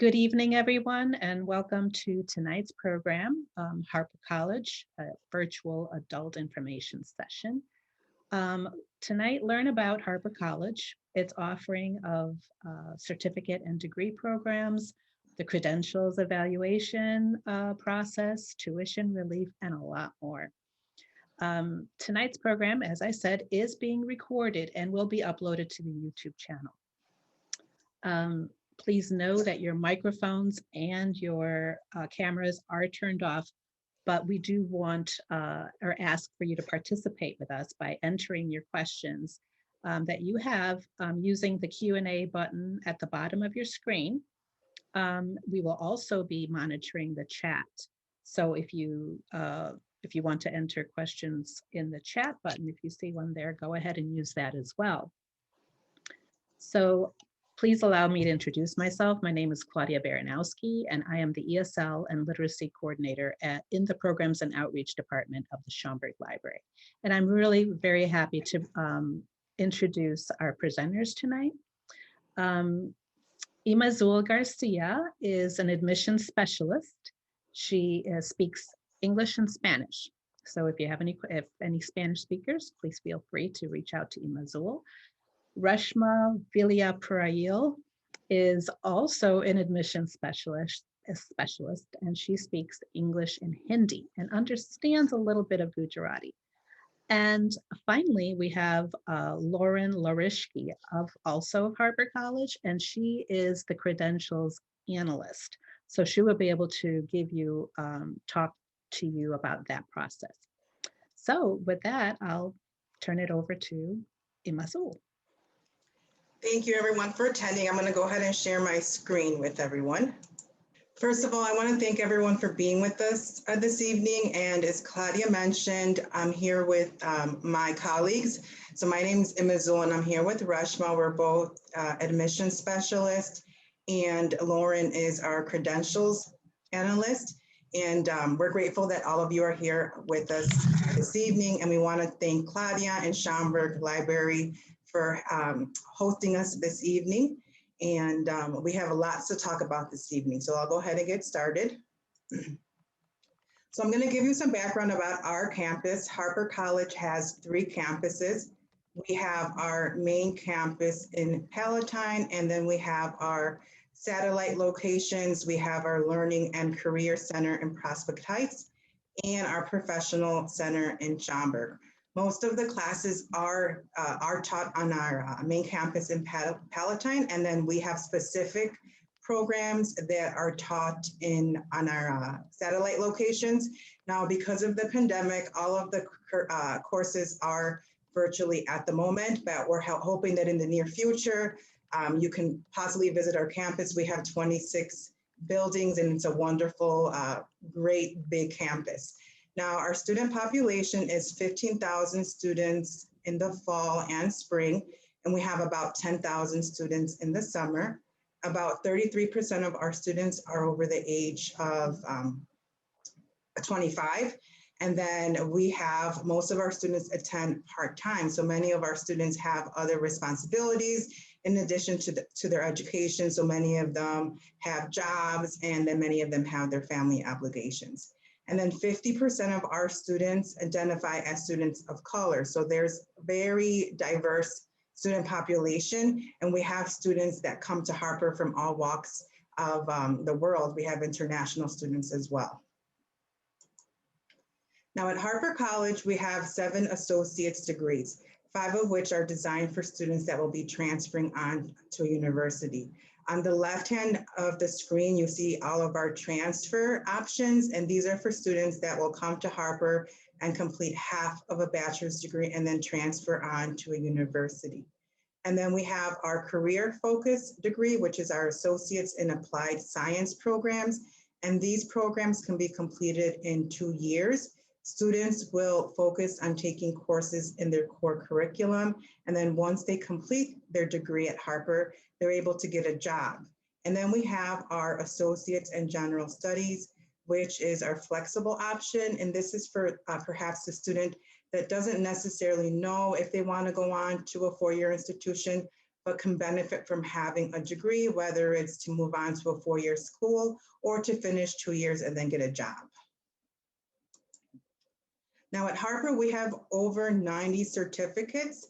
Good evening, everyone, and welcome to tonight's program, Harper College, a virtual adult information session. Tonight, learn about Harper College, its offering of certificate and degree programs, the credentials evaluation process, tuition relief, and a lot more. Tonight's program, as I said, is being recorded and will be uploaded to the YouTube channel. Please know that your microphones and your cameras are turned off, but we do want or ask for you to participate with us by entering your questions that you have using the Q&A button at the bottom of your screen. We will also be monitoring the chat. So if you want to enter questions in the chat button, if you see one there, go ahead and use that as well. So please allow me to introduce myself. My name is Claudia Baranowski, and I am the ESL and Literacy Coordinator in the Programs and Outreach Department of the Schaumburg Library. And I'm really very happy to introduce our presenters tonight. Imazul Garcia is an admissions specialist. She speaks English and Spanish. So if you have any Spanish speakers, please feel free to reach out to Imazul. Reshma Villaprail is also an admissions specialist, and she speaks English and Hindi and understands a little bit of Gujarati. And finally, we have Lauren Larishki also of Harper College, and she is the credentials analyst. So she will be able to give you, talk to you about that process. So with that, I'll turn it over to Imazul. Thank you everyone for attending. I'm going to go ahead and share my screen with everyone. First of all, I want to thank everyone for being with us this evening. And as Claudia mentioned, I'm here with my colleagues. So my name is Imazul and I'm here with Reshma. We're both admissions specialists, and Lauren is our credentials analyst. And we're grateful that all of you are here with us this evening. And we want to thank Claudia and Schaumburg Library for hosting us this evening. And we have lots to talk about this evening. So I'll go ahead and get started. So I'm going to give you some background about our campus. Harper College has 3 campuses. We have our main campus in Palatine, and then we have our satellite locations. We have our Learning and Career Center in Prospect Heights and our Professional Center in Schaumburg. Most of the classes are taught on our main campus in Palatine, and then we have specific programs that are taught on our satellite locations. Now, because of the pandemic, all of the courses are virtually at the moment, but we're hoping that in the near future, you can possibly visit our campus. We have 26 buildings, and it's a wonderful, great big campus. Now, our student population is 15,000 students in the fall and spring, and we have about 10,000 students in the summer. About 33% of our students are over the age of 25. And then we have most of our students attend part-time. So many of our students have other responsibilities in addition to their education. So many of them have jobs, and then many of them have their family obligations. And then 50% of our students identify as students of color. So there's very diverse student population, and we have students that come to Harper from all walks of the world. We have international students as well. Now at Harper College, we have 7 associate's degrees, 5 of which are designed for students that will be transferring on to a university. On the left hand of the screen, you see all of our transfer options, and these are for students that will come to Harper and complete half of a bachelor's degree and then transfer on to a university. And then we have our career focus degree, which is our associates in applied science programs. And these programs can be completed in 2 years. Students will focus on taking courses in their core curriculum. And then once they complete their degree at Harper, they're able to get a job. And then we have our associates in general studies, which is our flexible option. And this is for perhaps the student that doesn't necessarily know if they want to go on to a 4-year institution, but can benefit from having a degree, whether it's to move on to a 4-year school or to finish 2 years and then get a job. Now at Harper, we have over 90 certificates,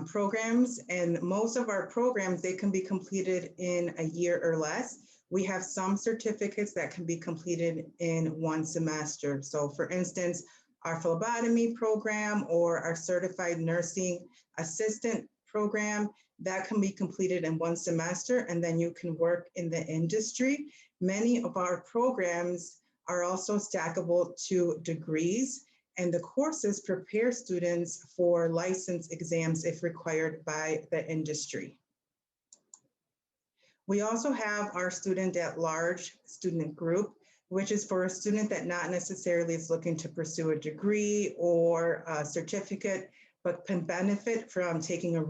programs, and most of our programs, they can be completed in a year or less. We have some certificates that can be completed in 1 semester. So for instance, our phlebotomy program or our certified nursing assistant program, that can be completed in 1 semester, and then you can work in the industry. Many of our programs are also stackable to degrees, and the courses prepare students for license exams if required by the industry. We also have our student at large student group, which is for a student that not necessarily is looking to pursue a degree or a certificate, but can benefit from taking a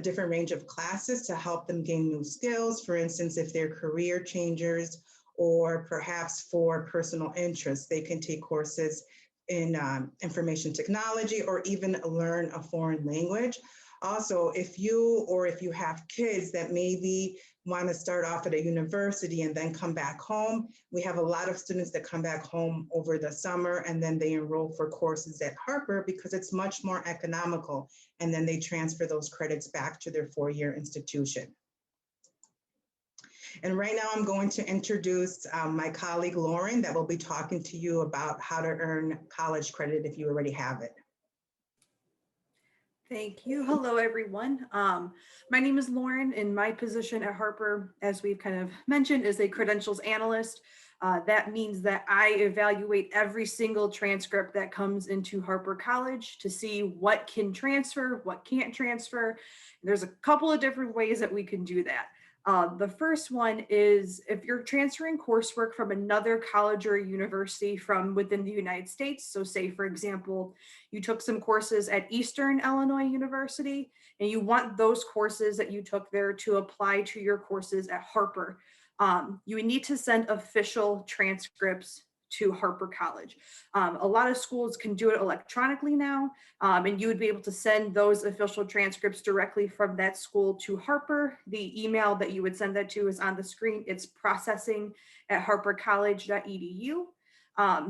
different range of classes to help them gain new skills. For instance, if they're career changers, or perhaps for personal interests, they can take courses in information technology or even learn a foreign language. Also, if you have kids that maybe want to start off at a university and then come back home, we have a lot of students that come back home over the summer and then they enroll for courses at Harper because it's much more economical, and then they transfer those credits back to their 4-year institution. And right now I'm going to introduce my colleague Lauren that will be talking to you about how to earn college credit if you already have it. Thank you. Hello, everyone. My name is Lauren, and my position at Harper, as we've kind of mentioned, is a credentials analyst. That means that I evaluate every single transcript that comes into Harper College to see what can transfer, what can't transfer. There's a couple of different ways that we can do that. The first one is if you're transferring coursework from another college or university from within the United States. So say, for example, you took some courses at Eastern Illinois University and you want those courses that you took there to apply to your courses at Harper. You would need to send official transcripts to Harper College. A lot of schools can do it electronically now, and you would be able to send those official transcripts directly from that school to Harper. The email that you would send that to is on the screen. It's processing@harpercollege.edu.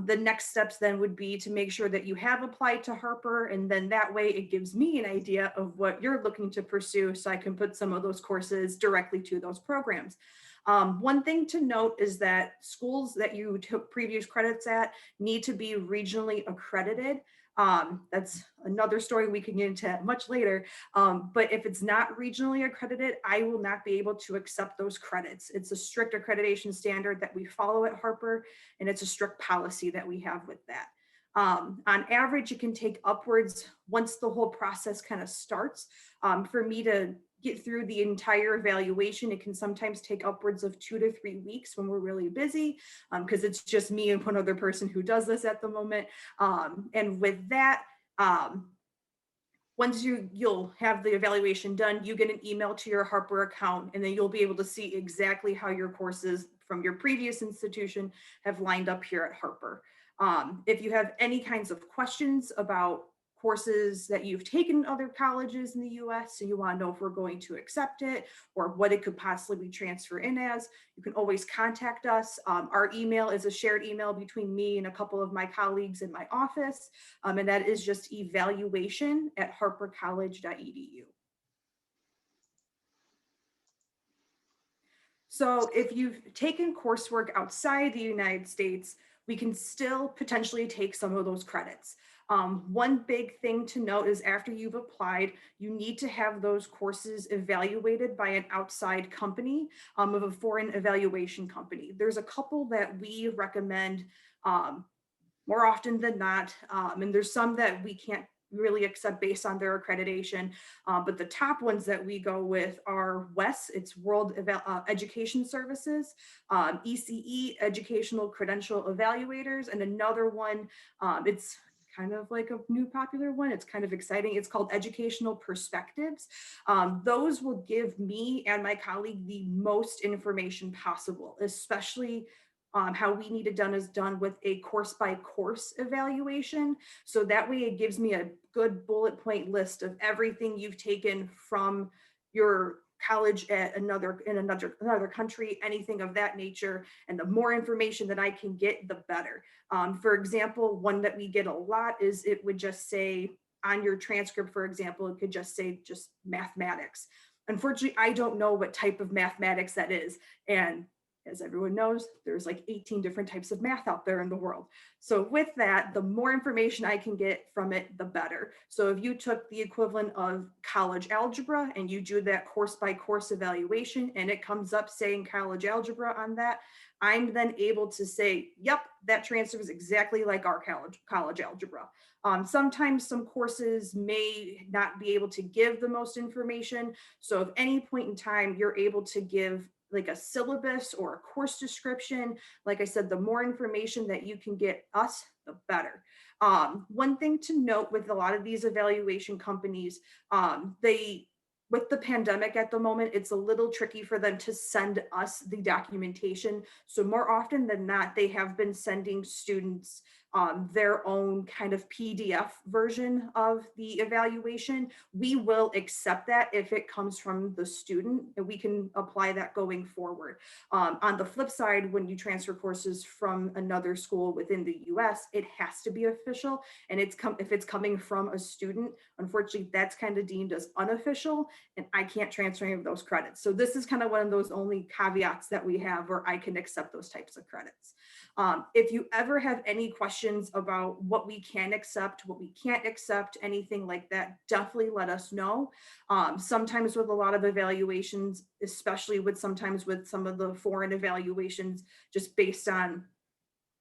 The next steps then would be to make sure that you have applied to Harper, and then that way it gives me an idea of what you're looking to pursue so I can put some of those courses directly to those programs. One thing to note is that schools that you took previous credits at need to be regionally accredited. That's another story we can get into much later. But if it's not regionally accredited, I will not be able to accept those credits. It's a strict accreditation standard that we follow at Harper, and it's a strict policy that we have with that. On average, it can take upwards, once the whole process kind of starts, for me to get through the entire evaluation. It can sometimes take upwards of 2 to 3 weeks when we're really busy, because it's just me and one other person who does this at the moment. And with that, once you'll have the evaluation done, you get an email to your Harper account, and then you'll be able to see exactly how your courses from your previous institution have lined up here at Harper. If you have any kinds of questions about courses that you've taken in other colleges in the US, so you want to know if we're going to accept it or what it could possibly transfer in as, you can always contact us. Our email is a shared email between me and a couple of my colleagues in my office, and that is just evaluation@harpercollege.edu. So if you've taken coursework outside the United States, we can still potentially take some of those credits. One big thing to note is after you've applied, you need to have those courses evaluated by an outside company, of a foreign evaluation company. There's a couple that we recommend more often than not, and there's some that we can't really accept based on their accreditation. But the top ones that we go with are WES, it's World Education Services, ECE, Educational Credential Evaluators, and another one, it's kind of like a new popular one. It's kind of exciting. It's called Educational Perspectives. Those will give me and my colleague the most information possible, especially How we need it done is done with a course by course evaluation. So that way it gives me a good bullet point list of everything you've taken from your college at another country, anything of that nature. And the more information that I can get, the better. For example, one that we get a lot is it would just say on your transcript, for example, it could just say just mathematics. Unfortunately, I don't know what type of mathematics that is. And as everyone knows, there's like 18 different types of math out there in the world. So with that, the more information I can get from it, the better. So if you took the equivalent of college algebra and you do that course by course evaluation and it comes up saying college algebra on that, I'm then able to say, yep, that transfers exactly like our college algebra. Sometimes some courses may not be able to give the most information. So if any point in time you're able to give like a syllabus or a course description, like I said, the more information that you can get us, the better. One thing to note with a lot of these evaluation companies, with the pandemic at the moment, it's a little tricky for them to send us the documentation. So more often than not, they have been sending students their own kind of PDF version of the evaluation. We will accept that if it comes from the student, and we can apply that going forward. On the flip side, when you transfer courses from another school within the US, it has to be official. And if it's coming from a student, unfortunately, that's kind of deemed as unofficial, and I can't transfer any of those credits. So this is kind of one of those only caveats that we have where I can accept those types of credits. If you ever have any questions about what we can accept, what we can't accept, anything like that, definitely let us know. Sometimes with a lot of evaluations, especially sometimes with some of the foreign evaluations, just based on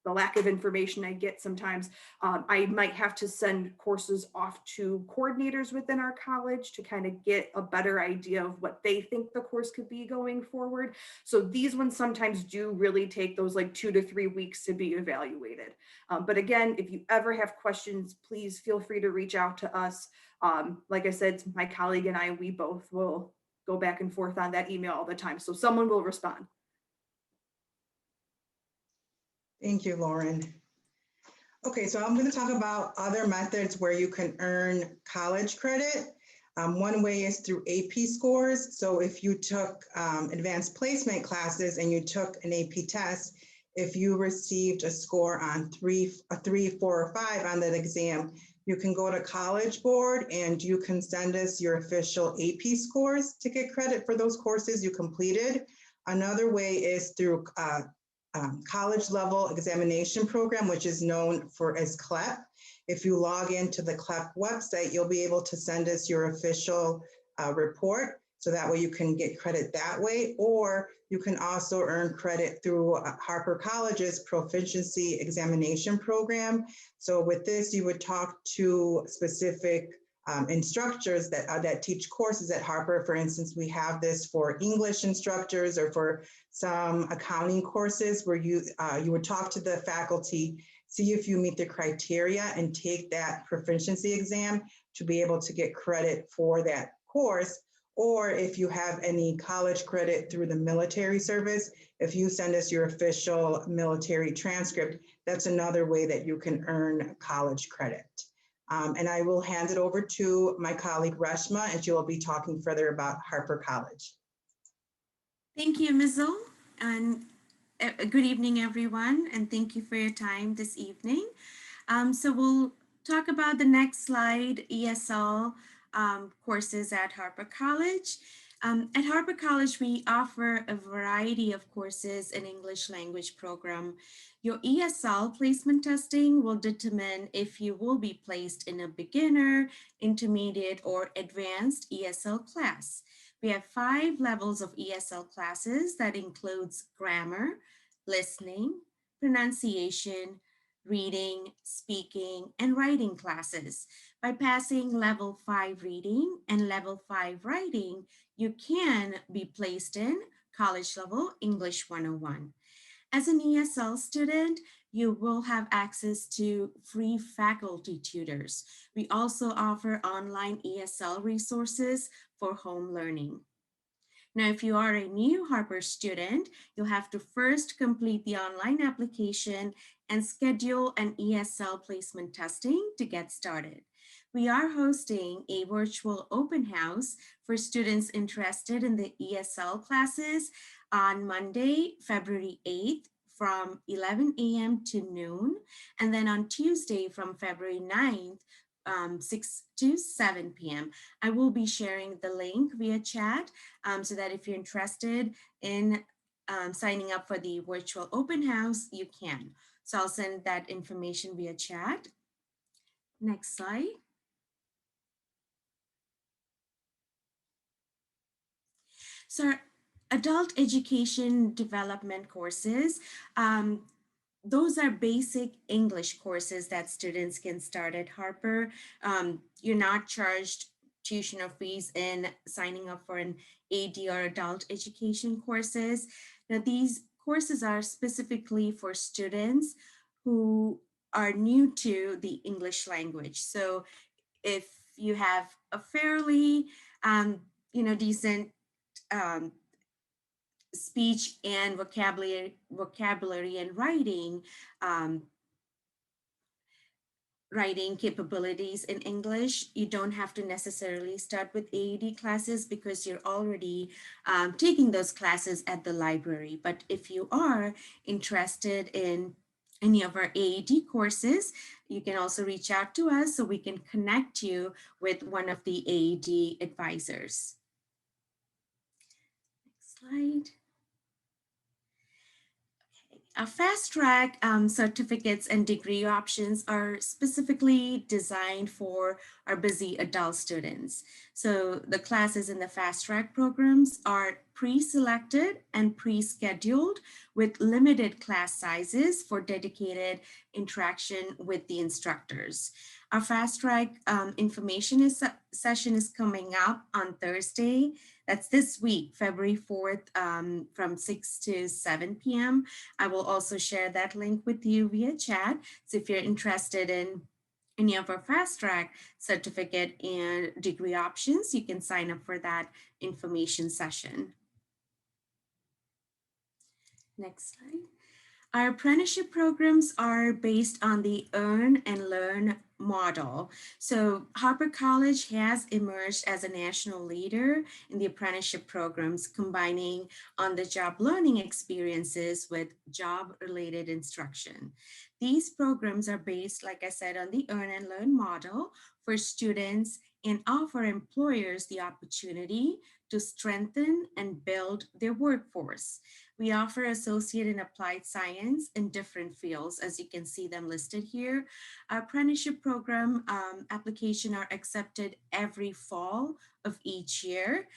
the lack of information I get sometimes, I might have to send courses off to coordinators within our college to kind of get a better idea of what they think the course could be going forward. So these ones sometimes do really take those like 2 to 3 weeks to be evaluated. But again, if you ever have questions, please feel free to reach out to us. Like I said, my colleague and I, we both will go back and forth on that email all the time. So someone will respond. Thank you, Lauren. Okay, so I'm going to talk about other methods where you can earn college credit. One way is through AP scores. So if you took advanced placement classes and you took an AP test, if you received a score on a 3, 4, or 5 on that exam, you can go to College Board and you can send us your official AP scores to get credit for those courses you completed. Another way is through college level examination program, which is known as CLEP. If you log into the CLEP website, you'll be able to send us your official report. So that way you can get credit that way, or you can also earn credit through Harper College's proficiency examination program. So with this, you would talk to specific instructors that teach courses at Harper. For instance, we have this for English instructors or for some accounting courses where you would talk to the faculty, see if you meet the criteria and take that proficiency exam to be able to get credit for that course. Or if you have any college credit through the military service, if you send us your official military transcript, that's another way that you can earn college credit. And I will hand it over to my colleague Reshma, and she will be talking further about Harper College. Thank you, Ms. Zoll, and good evening, everyone, and thank you for your time this evening. So we'll talk about the next slide, ESL courses at Harper College. At Harper College, we offer a variety of courses in English language program. Your ESL placement testing will determine if you will be placed in a beginner, intermediate, or advanced ESL class. We have 5 levels of ESL classes that includes grammar, listening, pronunciation, reading, speaking, and writing classes. By passing level 5 reading and level 5 writing, you can be placed in college level English 101. As an ESL student, you will have access to free faculty tutors. We also offer online ESL resources for home learning. Now, if you are a new Harper student, you'll have to first complete the online application and schedule an ESL placement testing to get started. We are hosting a virtual open house for students interested in the ESL classes on Monday, February 8th from 11 a.m. to noon, and then on Tuesday from February 9th, 6 to 7 p.m. I will be sharing the link via chat so that if you're interested in signing up for the virtual open house, you can. So I'll send that information via chat. Next slide. So adult education development courses, those are basic English courses that students can start at Harper. You're not charged tuition or fees in signing up for an AD or adult education courses. Now, these courses are specifically for students who are new to the English language. So if you have a fairly, decent um, speech and vocabulary and um, writing capabilities in English, you don't have to necessarily start with AED classes because you're already taking those classes at the library. But if you are interested in any of our AED courses, you can also reach out to us so we can connect you with one of the AED advisors. Next slide. Our fast track certificates and degree options are specifically designed for our busy adult students. So the classes in the fast track programs are pre-selected and pre-scheduled with limited class sizes for dedicated interaction with the instructors. Our fast track information session is coming up on Thursday. That's this week, February 4th, from 6 to 7 p.m. I will also share that link with you via chat. So if you're interested in any of our fast track certificate and degree options, you can sign up for that information session. Next slide. Our apprenticeship programs are based on the earn and learn model. So Harper College has emerged as a national leader in the apprenticeship programs, combining on-the-job learning experiences with job-related instruction. These programs are based, like I said, on the earn and learn model for students and offer employers the opportunity to strengthen and build their workforce. We offer associate and applied science in different fields, as you can see them listed here. Our apprenticeship program application are accepted every fall of each year.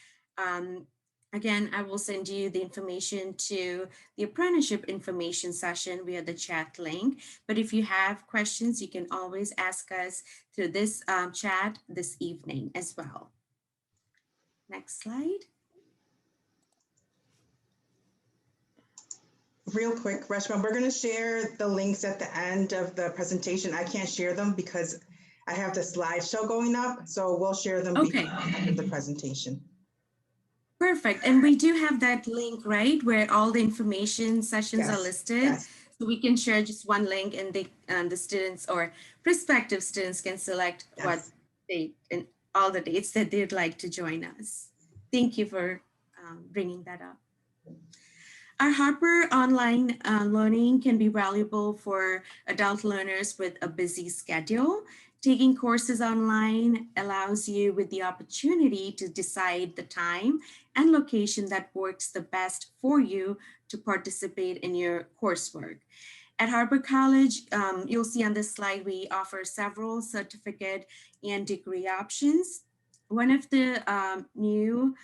Again, I will send you the information to the apprenticeship information session via the chat link. But if you have questions, you can always ask us through this chat this evening as well. Next slide. Real quick, Reshma, we're going to share the links at the end of the presentation. I can't share them because I have the slideshow going up, so we'll share them before the end of the presentation. Perfect. And we do have that link, right, where all the information sessions are listed. Yes. So we can share just one link and the students or prospective students can select what date and all the dates that they'd like to join us. Thank you for bringing that up. Our Harper online learning can be valuable for adult learners with a busy schedule. Taking courses online allows you with the opportunity to decide the time and location that works the best for you to participate in your coursework. At Harper College, you'll see on this slide, we offer several certificate and degree options. One of the new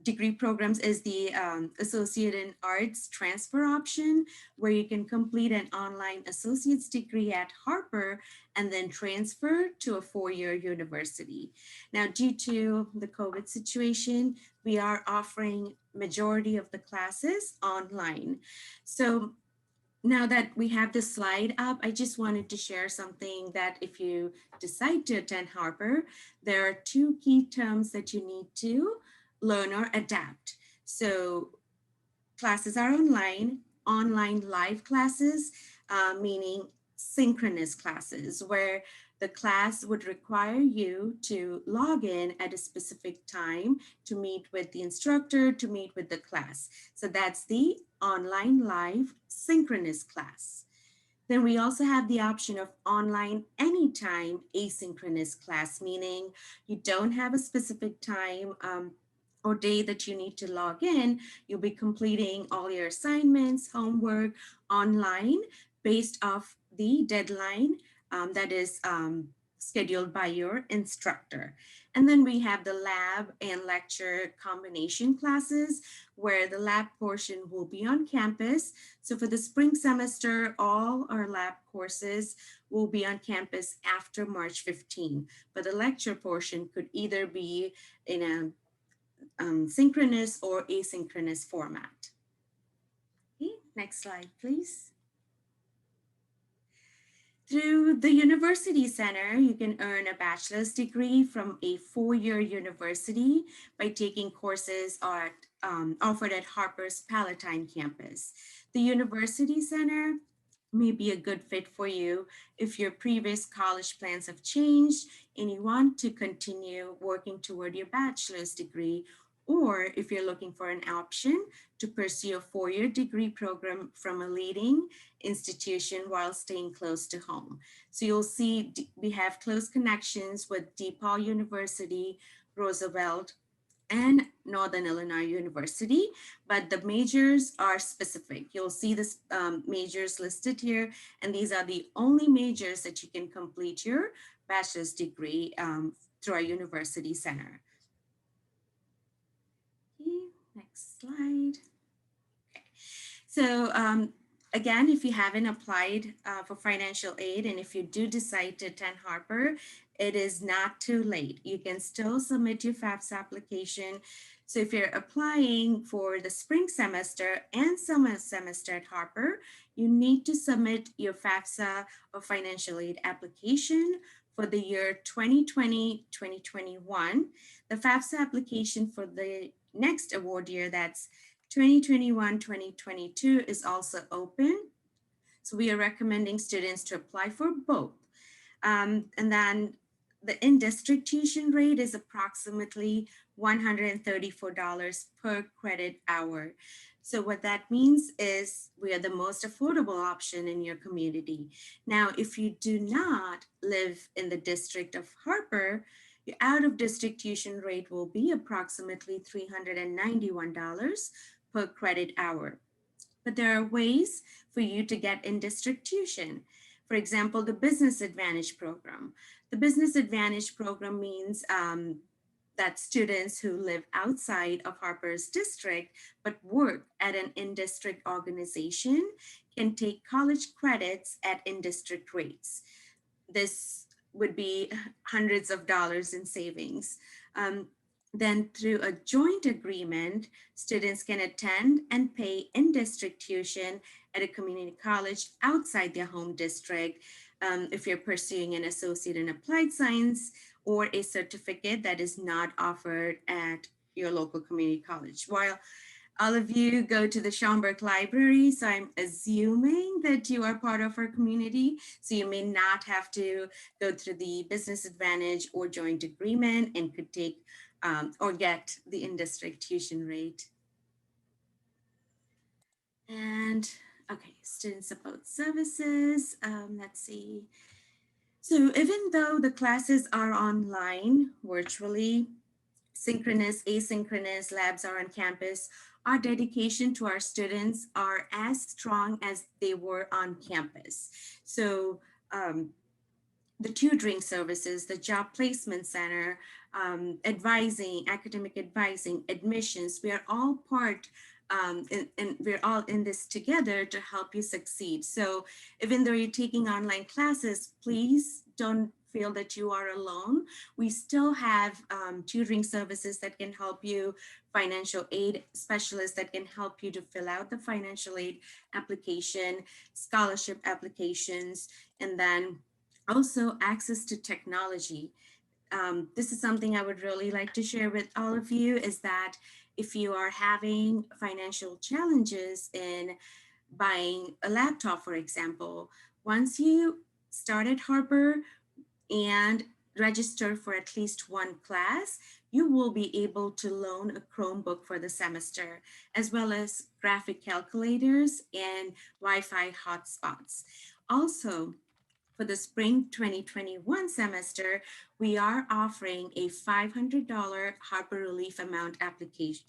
degree programs is the Associate in Arts transfer option, where you can complete an online associate's degree at Harper and then transfer to a four-year university. Now, due to the COVID situation, we are offering majority of the classes online. So now that we have this slide up, I just wanted to share something that if you decide to attend Harper, there are two key terms that you need to learn or adapt. So classes are online live classes, meaning synchronous classes, where the class would require you to log in at a specific time to meet with the instructor, to meet with the class. So that's the online live synchronous class. Then we also have the option of online anytime asynchronous class, meaning you don't have a specific time or day that you need to log in. You'll be completing all your assignments, homework online based off the deadline that is scheduled by your instructor. And then we have the lab and lecture combination classes where the lab portion will be on campus. So for the spring semester, all our lab courses will be on campus after March 15, but the lecture portion could either be in a synchronous or asynchronous format. Okay, next slide, please. Through the University Center, you can earn a bachelor's degree from a four-year university by taking courses offered at Harper's Palatine campus. The University Center may be a good fit for you if your previous college plans have changed and you want to continue working toward your bachelor's degree, or if you're looking for an option to pursue a four-year degree program from a leading institution while staying close to home. So you'll see we have close connections with DePaul University, Roosevelt, and Northern Illinois University, but the majors are specific. You'll see the majors listed here, and these are the only majors that you can complete your bachelor's degree through our University Center. Okay, next slide. Okay. So again, if you haven't applied for financial aid, and if you do decide to attend Harper, it is not too late. You can still submit your FAFSA application. So if you're applying for the spring semester and summer semester at Harper, you need to submit your FAFSA or financial aid application for the year 2020-2021. The FAFSA application for the next award year, that's 2021-2022, is also open. So we are recommending students to apply for both. And then the in-district tuition rate is approximately $134 per credit hour. So what that means is we are the most affordable option in your community. Now, if you do not live in the district of Harper, your out-of-district tuition rate will be approximately $391 per credit hour. But there are ways for you to get in-district tuition. For example, the Business Advantage Program. The Business Advantage Program means that students who live outside of Harper's district but work at an in-district organization can take college credits at in-district rates. This would be hundreds of dollars in savings. Then through a joint agreement, students can attend and pay in-district tuition at a community college outside their home district. If you're pursuing an associate in applied science or a certificate that is not offered at your local community college. While all of you go to the Schaumburg Library, so I'm assuming that you are part of our community, so you may not have to go through the Business Advantage or joint agreement and could take or get the in-district tuition rate. And okay, student support services, let's see. So even though the classes are online, virtually, synchronous, asynchronous, labs are on campus, our dedication to our students are as strong as they were on campus. So the tutoring services, the job placement center, advising, academic advising, admissions, we are all part and we're all in this together to help you succeed. So even though you're taking online classes, please don't feel that you are alone. We still have tutoring services that can help you, financial aid specialists that can help you to fill out the financial aid application, scholarship applications, and then also access to technology. this is something I would really like to share with all of you, is that if you are having financial challenges in buying a laptop, for example, once you start at Harper and register for at least one class, you will be able to loan a Chromebook for the semester, as well as graphic calculators and Wi-Fi hotspots. Also, for the spring 2021 semester, we are offering a $500 Harper Relief Amount application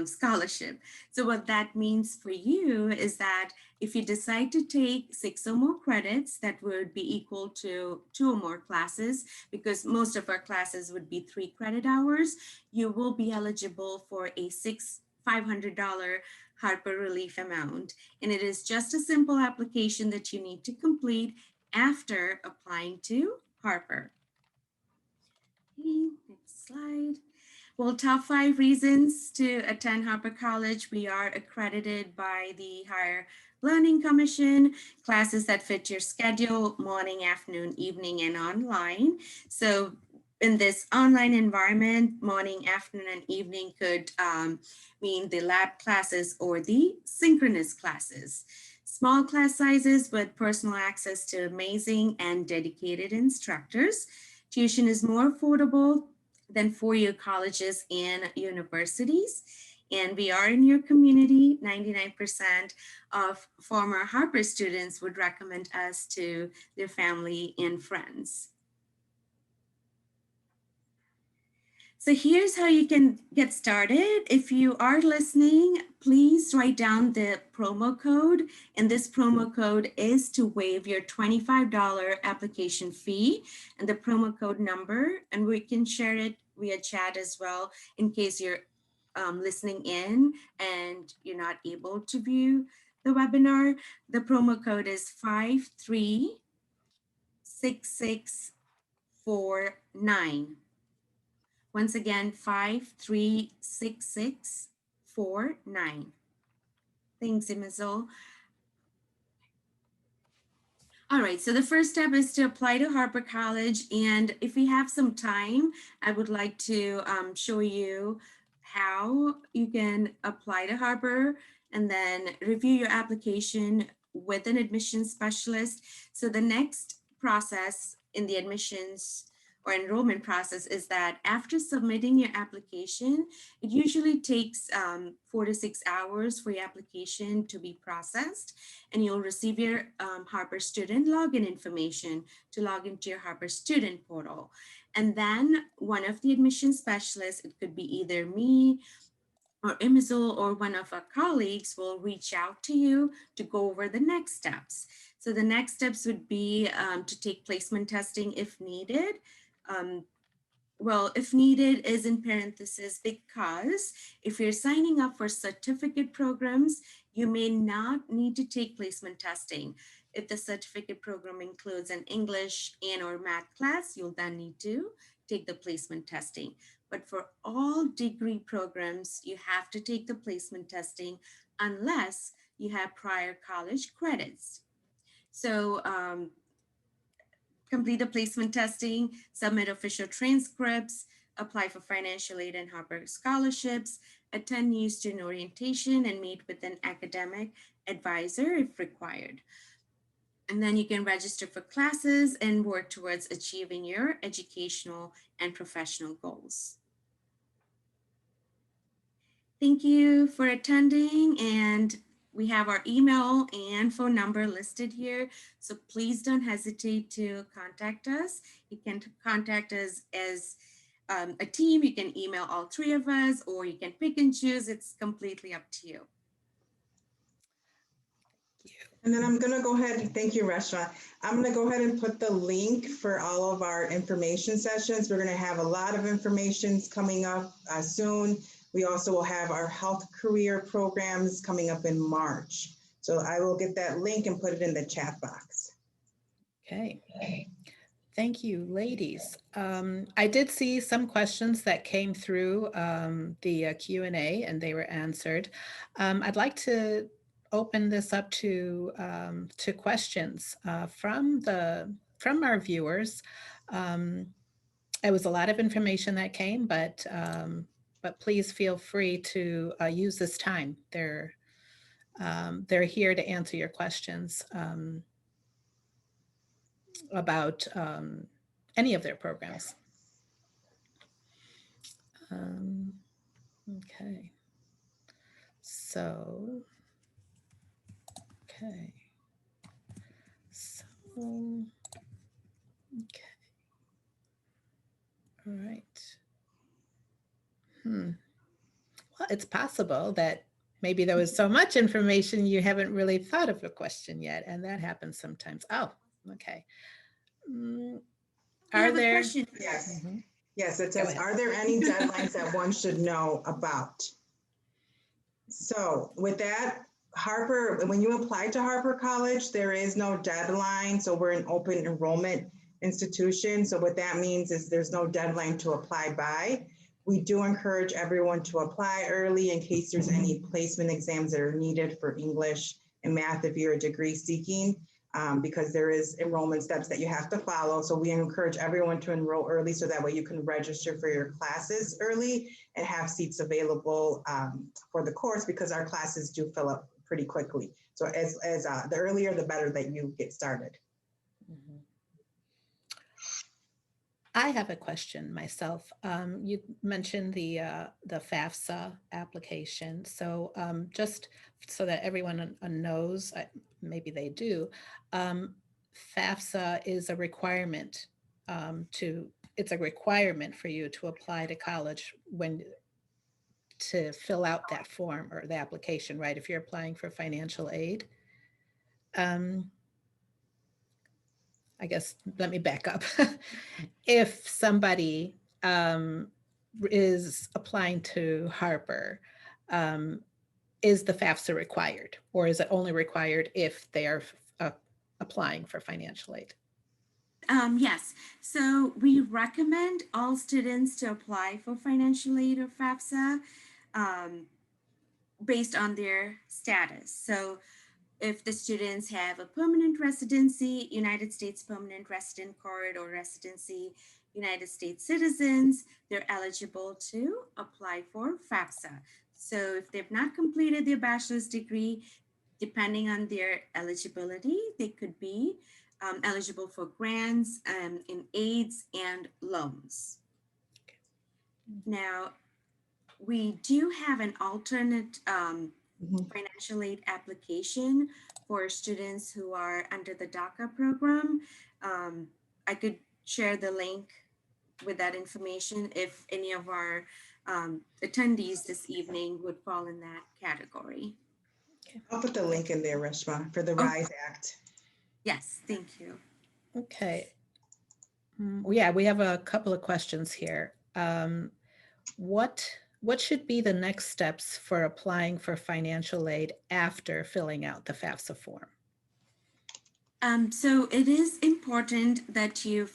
scholarship. So what that means for you is that if you decide to take 6 or more credits, that would be equal to 2 or more classes, because most of our classes would be 3 credit hours, you will be eligible for a $500 Harper Relief amount. And it is just a simple application that you need to complete after applying to Harper. Okay, next slide. Well, top 5 reasons to attend Harper College. We are accredited by the Higher Learning Commission, classes that fit your schedule, morning, afternoon, evening, and online. So in this online environment, morning, afternoon, and evening could mean the lab classes or the synchronous classes. Small class sizes with personal access to amazing and dedicated instructors. Tuition is more affordable than four-year colleges and universities. And we are in your community. 99% of former Harper students would recommend us to their family and friends. So here's how you can get started. If you are listening, please write down the promo code. And this promo code is to waive your $25 application fee, and the promo code number, and we can share it via chat as well in case you're listening in and you're not able to view the webinar. The promo code is 536649. Once again, 536649. Thanks, Imazul. All right, so the first step is to apply to Harper College. And if we have some time, I would like to show you how you can apply to Harper and then review your application with an admissions specialist. So the next process in the admissions or enrollment process is that after submitting your application, it usually takes 4 to 6 hours for your application to be processed, and you'll receive your Harper student login information to log into your Harper student portal. And then one of the admission specialists, it could be either me or Imazul or one of our colleagues, will reach out to you to go over the next steps. So the next steps would be to take placement testing if needed. Well, if needed is in parentheses, because if you're signing up for certificate programs, you may not need to take placement testing. If the certificate program includes an English and or math class, you'll then need to take the placement testing. But for all degree programs, you have to take the placement testing unless you have prior college credits. So complete the placement testing, submit official transcripts, apply for financial aid and Harper scholarships, attend new student orientation, and meet with an academic advisor if required. And then you can register for classes and work towards achieving your educational and professional goals. Thank you for attending, and we have our email and phone number listed here, so please don't hesitate to contact us. You can contact us as a team. You can email all 3 of us, or you can pick and choose. It's completely up to you. And then I'm going to go ahead, thank you, Reshma. I'm going to go ahead and put the link for all of our information sessions. We're going to have a lot of information coming up soon. We also will have our health career programs coming up in March. So I will get that link and put it in the chat box. Okay. Thank you, ladies. I did see some questions that came through the Q&A, and they were answered. I'd like to open this up to questions from our viewers. it was a lot of information that came, but please feel free to use this time. They're here to answer your questions about any of their programs. Okay. So, okay. So, okay. All right. Well, it's possible that maybe there was so much information you haven't really thought of a question yet, and that happens sometimes. Oh, okay. We Are have a there? question. Yes. Mhm. Yes, it Go says, ahead. are there any deadlines that one should know about? So with that, Harper, when you apply to Harper College, there is no deadline. So we're an open enrollment institution. So what that means is there's no deadline to apply by. We do encourage everyone to apply early in case there's any placement exams that are needed for English and math if you're a degree seeking, because there is enrollment steps that you have to follow. So we encourage everyone to enroll early so that way you can register for your classes early and have seats available for the course, because our classes do fill up pretty quickly. So as the earlier, the better that you get started. Mhm. I have a question myself. You mentioned the FAFSA application. So just so that everyone knows, maybe they do, FAFSA is a requirement it's a requirement for you to apply to college to fill out that form or the application, right? If you're applying for financial aid. I guess let me back up. If somebody is applying to Harper, is the FAFSA required, or is it only required if they are applying for financial aid? Yes, so we recommend all students to apply for financial aid or FAFSA based on their status. So if the students have a permanent residency, United States permanent resident card, or residency, United States citizens, they're eligible to apply for FAFSA. So if they've not completed their bachelor's degree, depending on their eligibility, they could be eligible for grants in aids and loans. Now, we do have an alternate financial aid application for students who are under the DACA program. I could share the link with that information if any of our attendees this evening would fall in that category. I'll put the link in there, Reshma, for the Oh. RISE Act. Yes, thank you. Okay. Yeah, we have a couple of questions here. What should be the next steps for applying for financial aid after filling out the FAFSA form? So it is important that you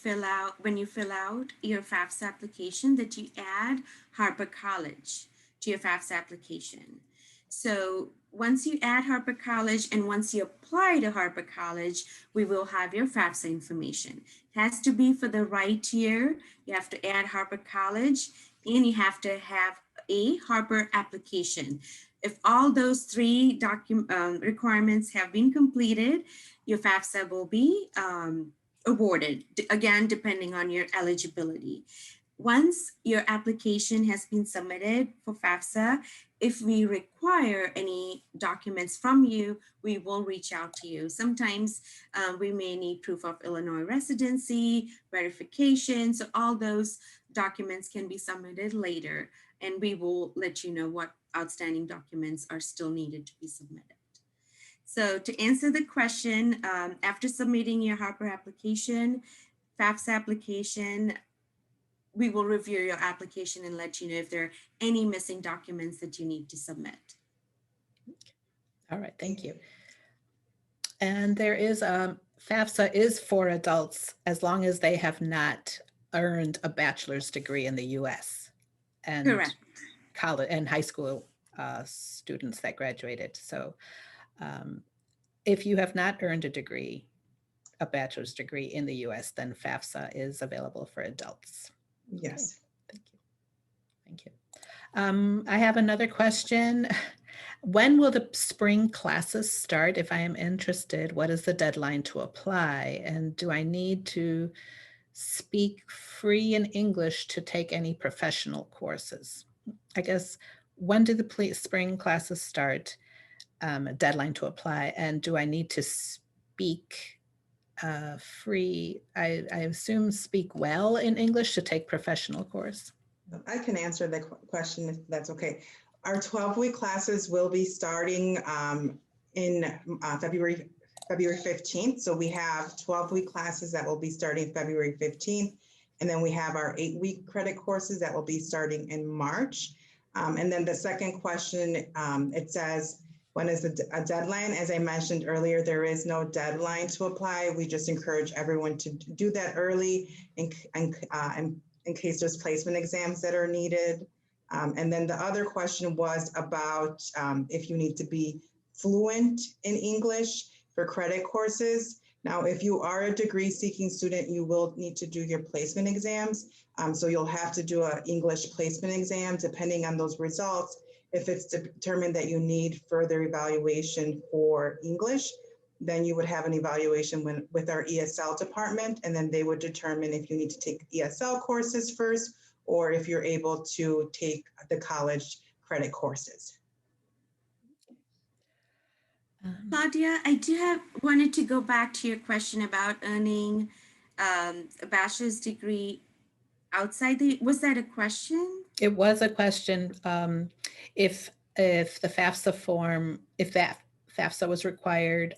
when you fill out your FAFSA application, that you add Harper College to your FAFSA application. So once you add Harper College and once you apply to Harper College, we will have your FAFSA information. It has to be for the right year. You have to add Harper College and you have to have a Harper application. If all those three requirements have been completed, your FAFSA will be awarded, again, depending on your eligibility. Once your application has been submitted for FAFSA, if we require any documents from you, we will reach out to you. Sometimes we may need proof of Illinois residency, verification. So all those documents can be submitted later, and we will let you know what outstanding documents are still needed to be submitted. So to answer the question, after submitting your Harper application, FAFSA application, we will review your application and let you know if there are any missing documents that you need to submit. All right, thank you. And there is FAFSA is for adults as long as they have not earned a bachelor's degree in the US. And Correct. college and high school students that graduated. So if you have not earned a bachelor's degree in the US, then FAFSA is available for adults. Yes. Thank you. Thank you. I have another question. When will the spring classes start? If I am interested, what is the deadline to apply? And do I need to speak free in English to take any professional courses? I guess, when do the spring classes start? A deadline to apply, and do I need to speak free? I assume speak well in English to take professional course. I can answer the question if that's okay. Our 12-week classes will be starting in February 15th. So we have 12-week classes that will be starting February 15th. And then we have our 8-week credit courses that will be starting in March. And then the second question, it says, when is a deadline? As I mentioned earlier, there is no deadline to apply. We just encourage everyone to do that early in case there's placement exams that are needed. And then the other question was about if you need to be fluent in English for credit courses. Now, if you are a degree seeking student, you will need to do your placement exams. So you'll have to do an English placement exam depending on those results. If it's determined that you need further evaluation for English, then you would have an evaluation with our ESL department, and then they would determine if you need to take ESL courses first, or if you're able to take the college credit courses. Claudia, I wanted to go back to your question about earning a bachelor's degree outside was that a question? It was a question. If the FAFSA form, if that FAFSA was required,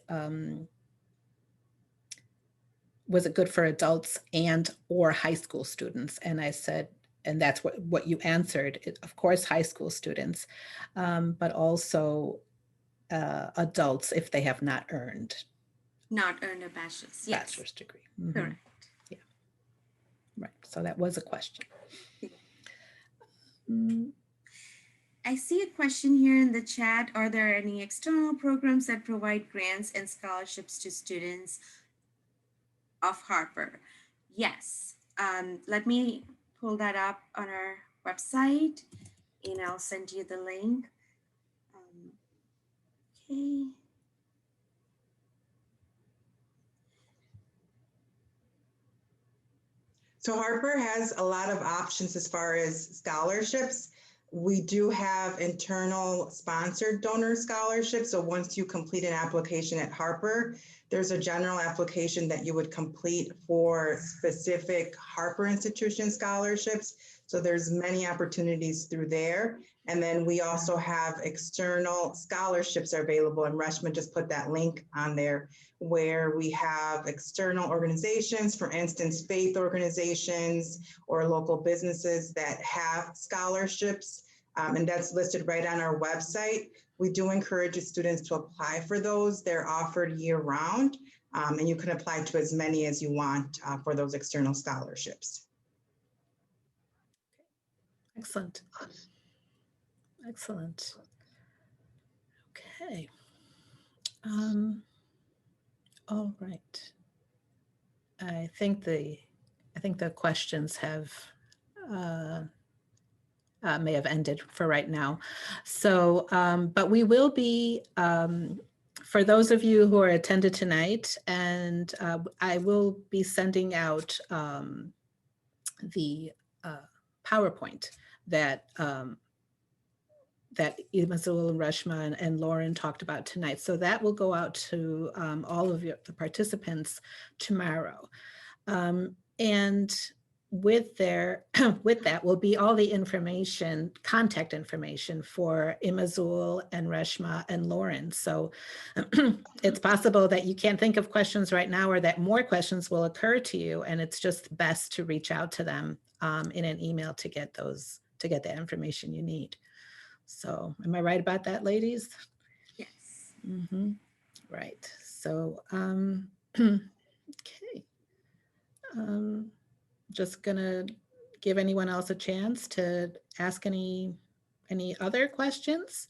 was it good for adults and or high school students? And I said, and that's what you answered, of course, high school students, but also adults if they have not earned. Not earned a bachelor's, yes. Bachelor's degree. Mm-hmm. Correct. Yeah, right. So that was a question. I see a question here in the chat. Are there any external programs that provide grants and scholarships to students of Harper? Yes. Let me pull that up on our website and I'll send you the link. Okay. So Harper has a lot of options as far as scholarships. We do have internal sponsored donor scholarships. So once you complete an application at Harper, there's a general application that you would complete for specific Harper institution scholarships. So there's many opportunities through there. And then we also have external scholarships are available, and Reshma just put that link on there, where we have external organizations, for instance, faith organizations or local businesses that have scholarships, and that's listed right on our website. We do encourage students to apply for those. They're offered year round, and you can apply to as many as you want for those external scholarships. Excellent. Excellent. Okay. All right. I think the questions have may have ended for right now. So, but we will be, for those of you who are attended tonight, and I will be sending out the PowerPoint that that Imazul and Reshma and Lauren talked about tonight. So that will go out to all of the participants tomorrow. And with that will be all the information, contact information for Imazul and Reshma and Lauren. So it's possible that you can't think of questions right now, or that more questions will occur to you, and it's just best to reach out to them in an email to get the information you need. So am I right about that, ladies? Yes. Mm-hmm. Right. So, okay. Just gonna give anyone else a chance to ask any other questions.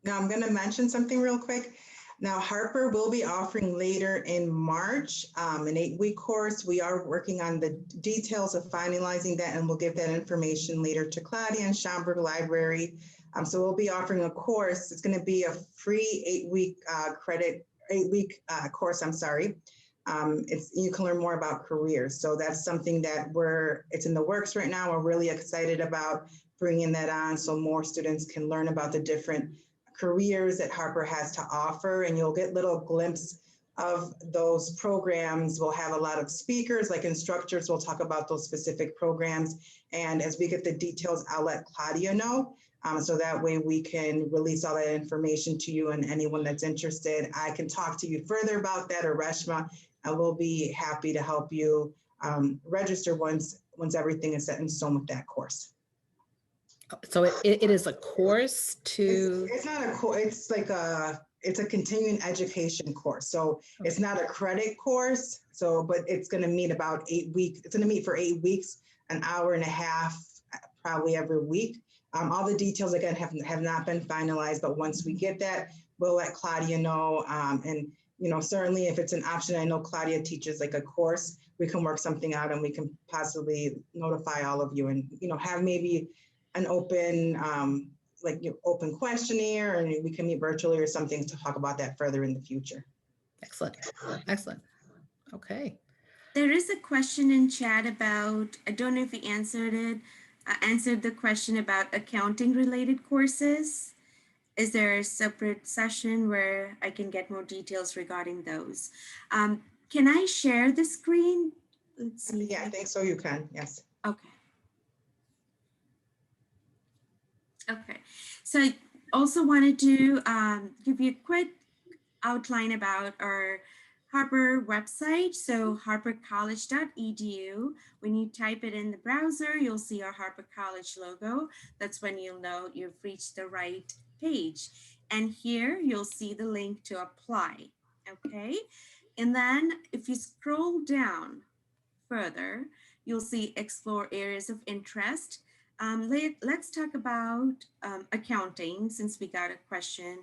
Now I'm going to mention something real quick. Now, Harper will be offering later in March an 8-week course. We are working on the details of finalizing that, and we'll give that information later to Claudia and Schaumburg Library. So we'll be offering a course. It's going to be a free 8-week course. I'm sorry. You can learn more about careers. So that's something that it's in the works right now. We're really excited about bringing that on so more students can learn about the different careers that Harper has to offer, and you'll get little glimpse of those programs. We'll have a lot of speakers, like instructors will talk about those specific programs. And as we get the details, I'll let Claudia know. So that way we can release all that information to you, and anyone that's interested, I can talk to you further about that, or Reshma, I will be happy to help you register once everything is set in stone with that course. So it is a course to. It's not a course. It's like it's a continuing education course. So it's not a credit course. So, but it's going to meet about 8 weeks. It's going to meet for 8 weeks, an hour and a half, probably every week. All the details again have not been finalized, but once we get that, we'll let Claudia know. And certainly if it's an option, I know Claudia teaches like a course. We can work something out, and we can possibly notify all of you, and have maybe an open open questionnaire, and we can meet virtually or something to talk about that further in the future. Excellent. Excellent. Okay. There is a question in chat about, I don't know if you answered it, answered the question about accounting related courses. Is there a separate session where I can get more details regarding those? Can I share the screen? Let's see. Yeah, I think so. You can. Yes. Okay. Okay, so I also wanted to give you a quick outline about our Harper website. So harpercollege.edu. When you type it in the browser, you'll see our Harper College logo. That's when you'll know you've reached the right page. And here you'll see the link to apply, okay? And then if you scroll down further, you'll see explore areas of interest. Let's talk about accounting, since we got a question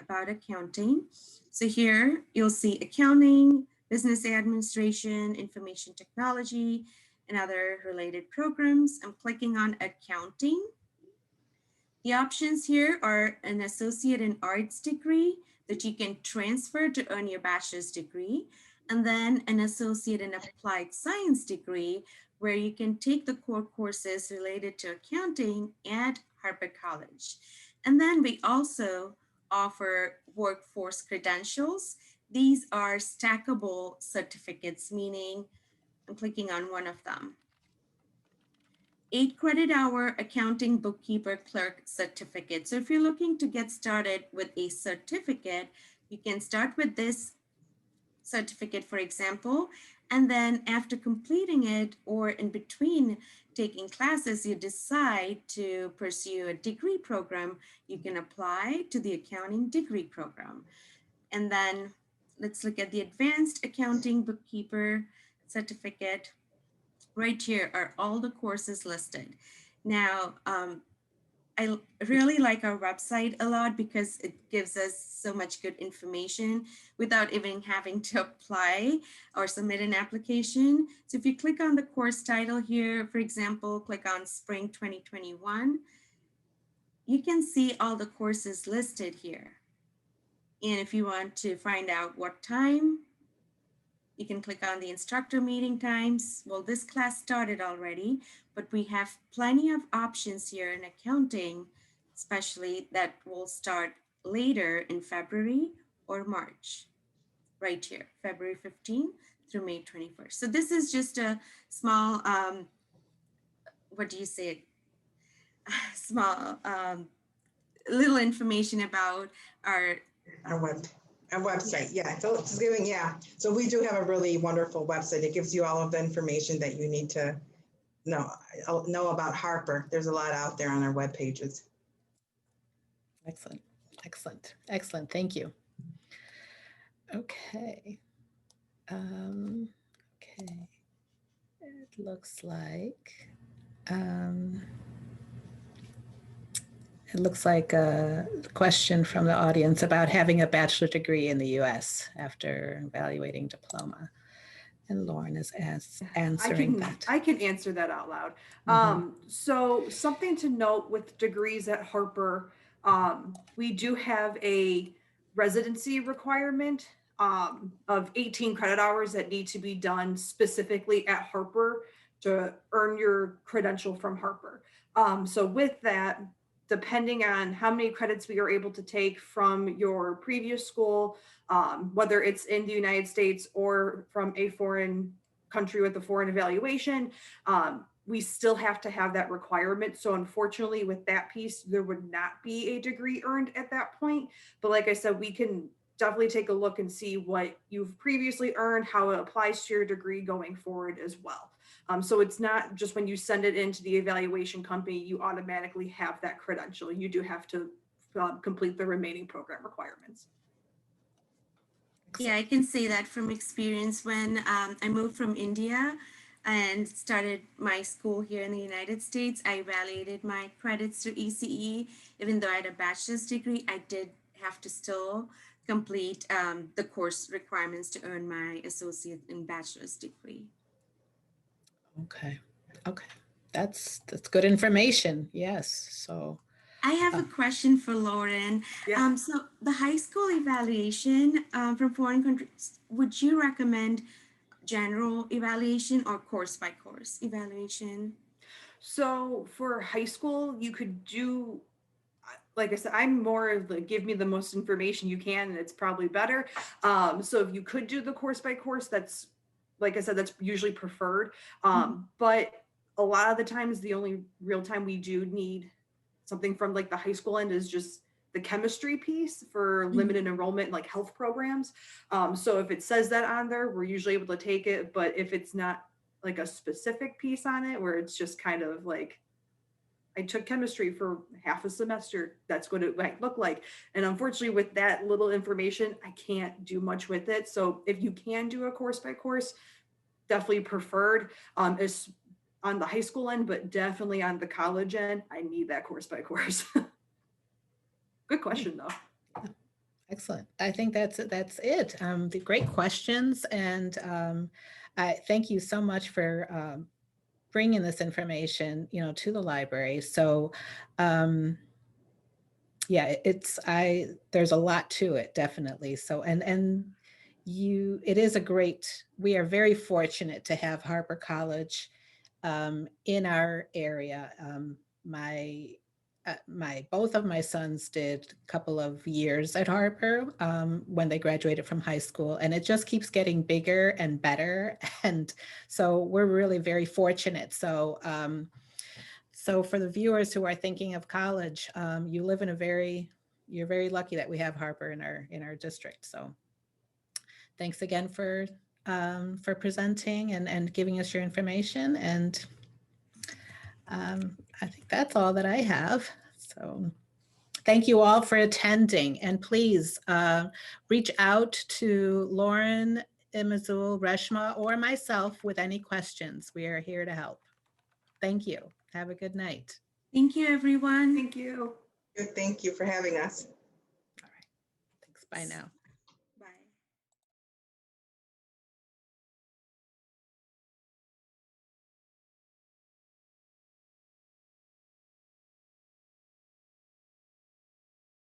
about accounting. So here you'll see accounting, business administration, information technology, and other related programs. I'm clicking on accounting. The options here are an associate in arts degree that you can transfer to earn your bachelor's degree, and then an associate in applied science degree where you can take the core courses related to accounting at Harper College. And then we also offer workforce credentials. These are stackable certificates, meaning I'm clicking on one of them. 8 credit hour accounting bookkeeper clerk certificate. So if you're looking to get started with a certificate, you can start with this certificate, for example, and then after completing it or in between taking classes, you decide to pursue a degree program, you can apply to the accounting degree program. And then let's look at the advanced accounting bookkeeper certificate. Right here are all the courses listed. Now, I really like our website a lot because it gives us so much good information without even having to apply or submit an application. So if you click on the course title here, for example, click on Spring 2021, you can see all the courses listed here. And if you want to find out what time, you can click on the instructor meeting times. Well, this class started already, but we have plenty of options here in accounting, especially that will start later in February or March, right here, February 15th through May 21st. So this is just a small, what do you say? Small, little information about our website. Yeah. So it's giving, yeah. So we do have a really wonderful website. It gives you all of the information that you need to know about Harper. There's a lot out there on our web pages. Excellent. Excellent. Excellent. Thank you. Okay. Okay. It looks like It looks like a question from the audience about having a bachelor degree in the US after evaluating diploma. And Lauren is answering that. I can answer that out loud. Mhm. So something to note with degrees at Harper, we do have a residency requirement of 18 credit hours that need to be done specifically at Harper to earn your credential from Harper. So with that, depending on how many credits we are able to take from your previous school, whether it's in the United States or from a foreign country with a foreign evaluation, we still have to have that requirement. So unfortunately with that piece, there would not be a degree earned at that point. But like I said, we can definitely take a look and see what you've previously earned, how it applies to your degree going forward as well. So it's not just when you send it into the evaluation company, you automatically have that credential. You do have to complete the remaining program requirements. Yeah, I can say that from experience when I moved from India and started my school here in the United States. I evaluated my credits through ECE. Even though I had a bachelor's degree, I did have to still complete the course requirements to earn my associate and bachelor's degree. Okay. Okay. That's good information. Yes. So I have a question for Lauren. Yeah. So the high school evaluation from foreign countries, would you recommend general evaluation or course by course evaluation? So for high school, you could do, like I said, I'm more of the give me the most information you can, and it's probably better. So if you could do the course by course, that's, like I said, that's usually preferred. But a lot of the times, the only real time we do need something from like the high school end is just the chemistry piece for limited enrollment and like health programs. So if it says that on there, we're usually able to take it. But if it's not like a specific piece on it, where it's just kind of like, I took chemistry for half a semester, that's what it might look like. And unfortunately, with that little information, I can't do much with it. So if you can do a course by course, definitely preferred. Is on the high school end, but definitely on the college end, I need that course by course. Good question though. excellent. I think that's it. The great questions, and I thank you so much for bringing this information, to the library. So, yeah, there's a lot to it, definitely. So, it is we are very fortunate to have Harper College in our area. Both of my sons did a couple of years at Harper when they graduated from high school, and it just keeps getting bigger and better. And so we're really very fortunate. So, so for the viewers who are thinking of college, you live in you're very lucky that we have Harper in our district. So thanks again for presenting and giving us your information. And I think that's all that I have. So thank you all for attending. And please reach out to Lauren, Imazul, Reshma, or myself with any questions. We are here to help. Thank you. Have a good night. Thank you, everyone. Thank you. Thank you for having us. All right. Thanks. Bye now.